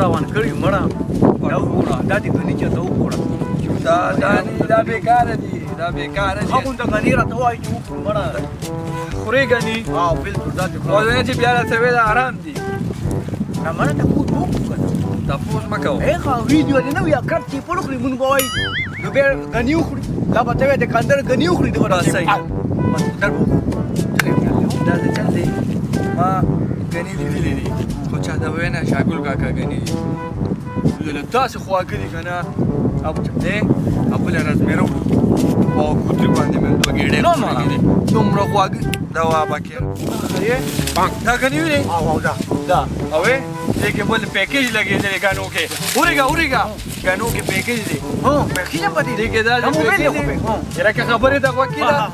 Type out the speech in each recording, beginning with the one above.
روان کړی مړه دا وګوره دا دې غني چې دا وګوره دا بیکار دي دا بیکار دي هغه د غني راته وایي چې وګوره مړه خوري غني او بالکل دا دې او چې بیا راته ویل آرام دي نه مړه ته پوت وکړه تاسو مکو هغه ویډیو دې نو یا کړ چې په لوري مونږ وایي نو به غني وخوري دا به ته د کاندر غني وخوري دا صحیح در وو دا چل دی ما غني لیدلې دي خو چا دا وینا شاګل کاکا غني دي له تاسو خواږه دي کنه او چې دې خپل رزمرو او کوتري باندې مې دوه ګډې نو دومره خواږه دا وا باکې بانک دا غني ویلې او دا او دې کې بل پیکیج لګېدل غانو کې اوريګا غانو کې پیکیج دي هو پیکیج پدې دې کې دا پیکیج دي چې خبره دا وکیله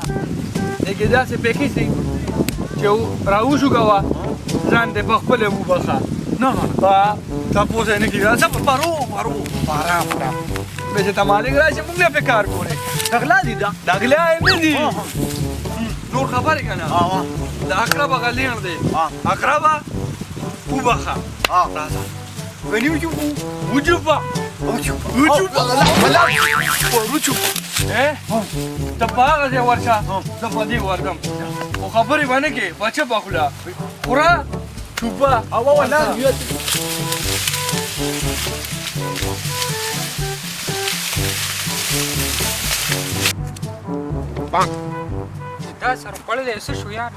دې کې دا څه پیکیج دي چې راوښو غوا ځان دې خپل مو بخا نه تاسو نه کیږي څه پارو به چې تمالک راشي موږ په کار کوله دغلا دي دا دغلا یې دي نور خبره کنه دا اقرب غلین دی اقرب وبخا راځه غنی وجوبا ته پاغه دی ورشه زه په دې ورغم خو خبرې باندې کې بچه باخلا خورا چوبا او ولا بانک دا سر پړلې څه شو یار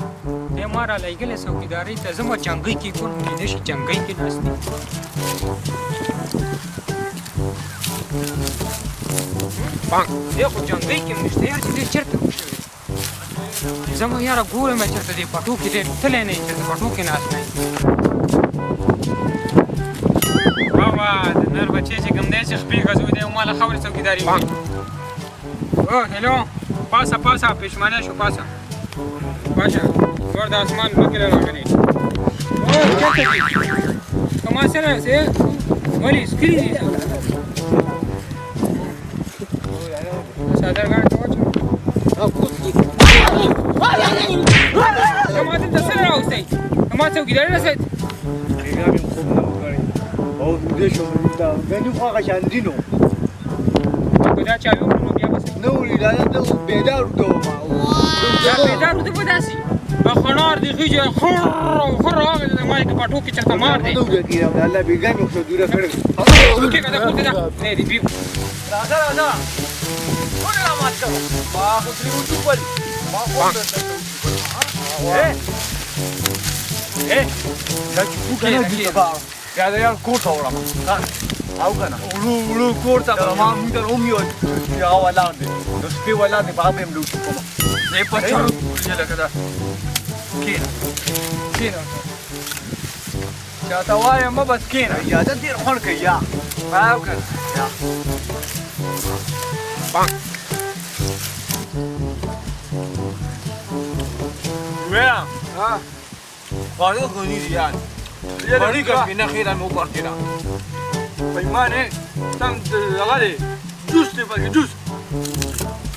دې مارا لګلې څوکیداری ته زما جنگي کې کوم دې شي جنگي کې ناشتي بانک دې خو جنگي کې نشته یار چې دې چرته وشوي زما یار ګوره مې چرته دې پټو کې دې تلې نه چې پټو کې ناس نه بابا د نر بچي چې کوم دې چې خپې غزو دې مال خبره څوکیداری او هلو پاسا پښمانه شو پاسا باشا ور د اسمان وکړه راغلی او چاته دي کما سره سه ولی سکرین صدر غاټ وچو او کوڅکی کما دې سره راوستي کما څو ګیدل رسید ایګام خوب نه وکړي او دې شو دا غني خو هغه شان دي نو دا چا یو نو بیا بس نو لیدل ته بیدار دوه دا پیدا ورته وداسي خنار دی خيجه خر هغه د مایک پټو کې چرته مار دی نو کې الله بیګا مې خو دوره کړ اوکې کدا کوته دا نه دی بیو راځه ونه لا مات کړه ما خو تری وټو په ما خو دا چې وګڼه دي دا دا یار کوټ اورم او کنه ورو کوټ ته ما موږ ته روميو یا ولاندې د سپي ولاندې بابا هم لوټ کوم نه پچو چې لکه دا کینا چاته وایم ما بس کینا یا دا ډیر خون کوي یا او کنه یا بانک ویا وارو غنی دیان بڑی کا بنا خیرا مو پارتینا پیمانه تم لغاله جوس ته بګ جوس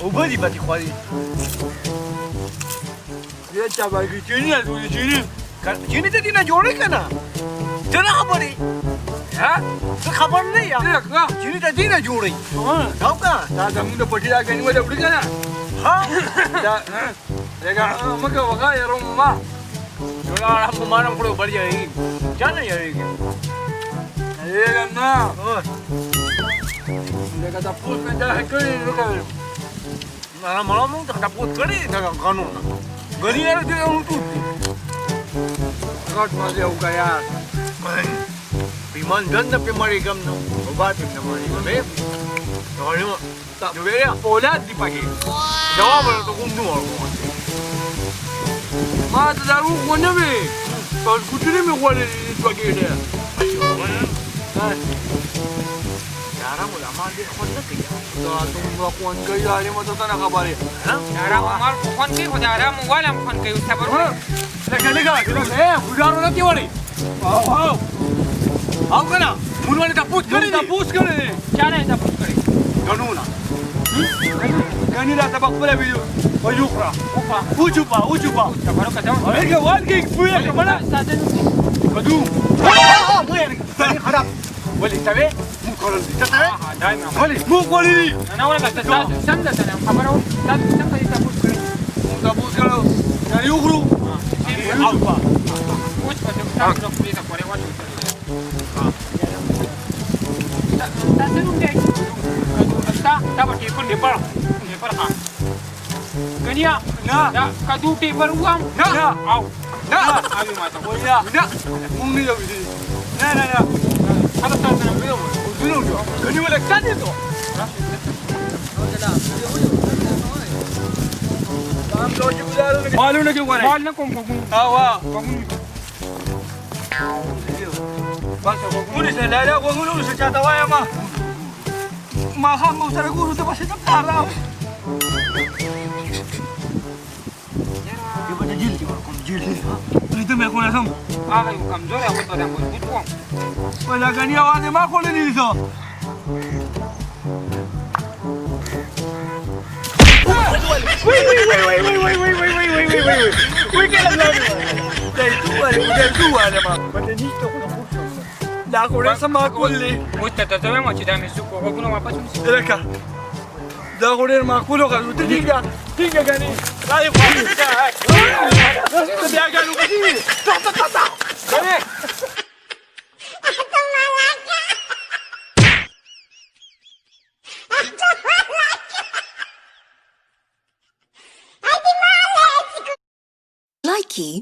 او بدی بدی خواري یا چا بګ چینی ازو چینی چینی ته دینه جوړی کنه ته نه خبرې ها څه خبر نه یا څنګه چینی ته دینه جوړی دا کا دا زموږ د پټی راګنی ولا وړي کنه ها دا رګه مګه وغا یرو ما جوړا هم مانم کړو بڑی ای جان یې ریګه رګه نه رګه دا پوس نه دا کړی رګه نه مړو موږ ته پوت کړی دا قانون غنی یې دې ورته غټ ما دې وکیا بیمان دند په مړی ګم نو او با په مړی به نو تا ویریا اولاد دی پکې جواب ورته کوم نو ورکوم ما ته دا روغ نه وي په کوټري مې غوړې دوګې ده یارا مولا ما دې خو نه کوي دا دومره خوان کوي یاري مته څنګه خبره آرام مال خوان کوي خو دا آرام والم خوان کوي صبر لکه لګا ګډارو نه کیوړي او کنه مونږ ولې تاسو کړی چا نه تاسو کړی غنونا غنی را تاسو خپل ویډیو وجوخرا وجوبا خبرو کته هغه وان کې پوهه کمنه ساده بدو مو یې خراب ولي تبي مو كل اللي تبي دايما ولي مو قولي انا ولا تاسو سم ده سلام خبرو تاسو سم په تاسو کړی تابوس کړو غني وخرو الفا اوس په تاسو نو پلیز پورې واچو تاسو نو دې تا په ټیپر ډیپر ها کنیا دا کدو ټیپر وام او لا اوی ماته ويا لا مو ني يو دي لا لا لا هذا تاسو نو ویو غني ولا كان يدو مالو نه کې وره مال نه کوم کوم وا بس ګورې څه لا لا وګورو څه چاته وایم ما هم مو سره ګورو ته بس ته کار راو यो बच्चा जेल के कोन जेल है नहीं तो मैं कोन हम هغه یو کمزور او ته د مضبوط وم ولا غني आवाज ما کوله دي سو وي كده لا ما بدي نيشته لا کوله سما کوله اوس ته ته وایم چې دا مې څوک وګونو واپس ونیسي لکه دا غوډر معقوله غو ته دیګه غني راي خو بیا غنو کدي تا غني Likey